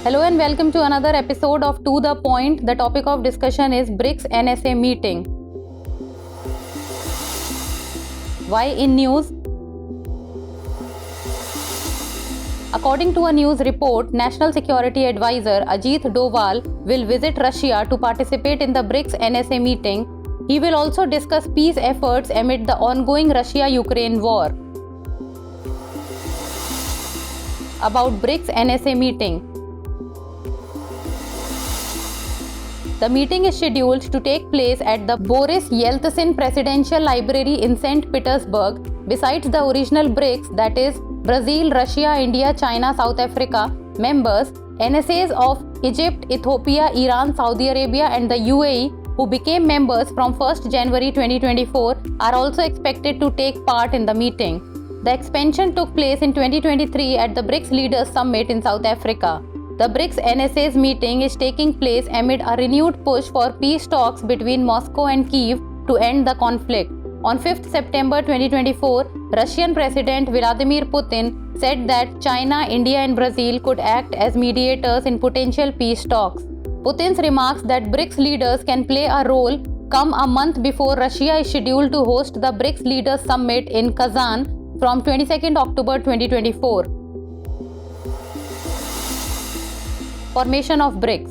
Hello and welcome to another episode of To The Point. The topic of discussion is BRICS NSA meeting. Why in news? According to a news report, National Security Advisor Ajit Doval will visit Russia to participate in the BRICS NSA meeting. He will also discuss peace efforts amid the ongoing Russia-Ukraine war. About BRICS NSA meeting. The meeting is scheduled to take place at the Boris Yeltsin Presidential Library in St. Petersburg. Besides the original BRICS, that is Brazil, Russia, India, China, South Africa members, NSAs of Egypt, Ethiopia, Iran, Saudi Arabia and the UAE, who became members from 1st January 2024, are also expected to take part in the meeting. The expansion took place in 2023 at the BRICS Leaders Summit in South Africa. The BRICS NSA's meeting is taking place amid a renewed push for peace talks between Moscow and Kyiv to end the conflict. On 5th September 2024, Russian President Vladimir Putin said that China, India and Brazil could act as mediators in potential peace talks. Putin's remarks that BRICS leaders can play a role come a month before Russia is scheduled to host the BRICS Leaders Summit in Kazan from 22nd October 2024. Formation of BRICS.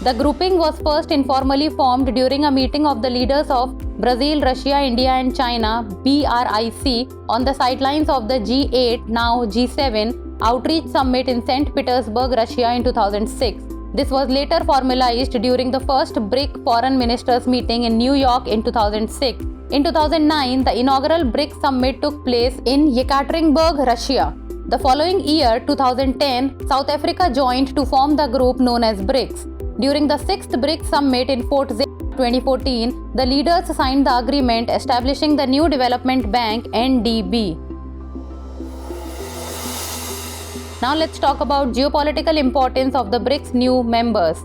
The grouping was first informally formed during a meeting of the leaders of Brazil, Russia, India and China (BRIC) on the sidelines of the G8, now G7, outreach summit in St. Petersburg, Russia in 2006. This was later formalized during the first BRIC Foreign Ministers meeting in New York in 2006. In 2009, the inaugural BRIC summit took place in Yekaterinburg, Russia. The following year, 2010, South Africa joined to form the group known as BRICS. During the 6th BRICS summit in Fort Zip 2014, the leaders signed the agreement establishing the New Development Bank (NDB). Now let's talk about geopolitical importance of the BRICS new members.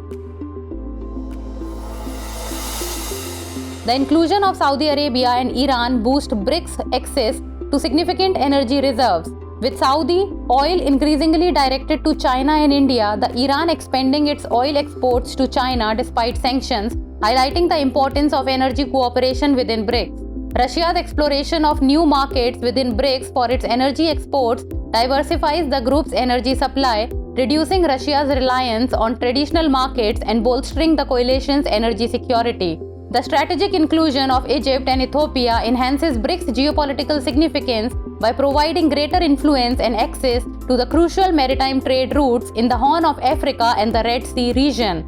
The inclusion of Saudi Arabia and Iran boost BRICS access to significant energy reserves. With Saudi oil increasingly directed to China and India, the Iran expanding its oil exports to China despite sanctions, highlighting the importance of energy cooperation within BRICS. Russia's exploration of new markets within BRICS for its energy exports diversifies the group's energy supply, reducing Russia's reliance on traditional markets and bolstering the coalition's energy security. The strategic inclusion of Egypt and Ethiopia enhances BRICS' geopolitical significance by providing greater influence and access to the crucial maritime trade routes in the Horn of Africa and the Red Sea region.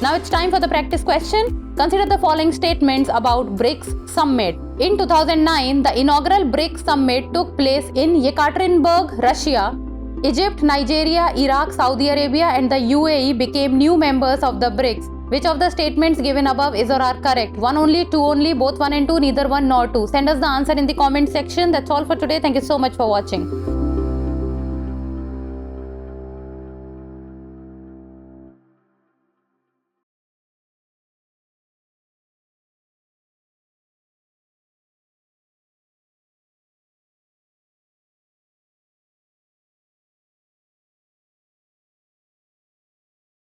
Now it's time for the practice question. Consider the following statements about BRICS Summit. In 2009, the inaugural BRICS Summit took place in Yekaterinburg, Russia. Egypt, Nigeria, Iraq, Saudi Arabia and the UAE became new members of the BRICS. Which of the statements given above is or are correct? One only, two only, both one and two, neither one nor two? Send us the answer in the comment section. That's all for today. Thank you so much for watching.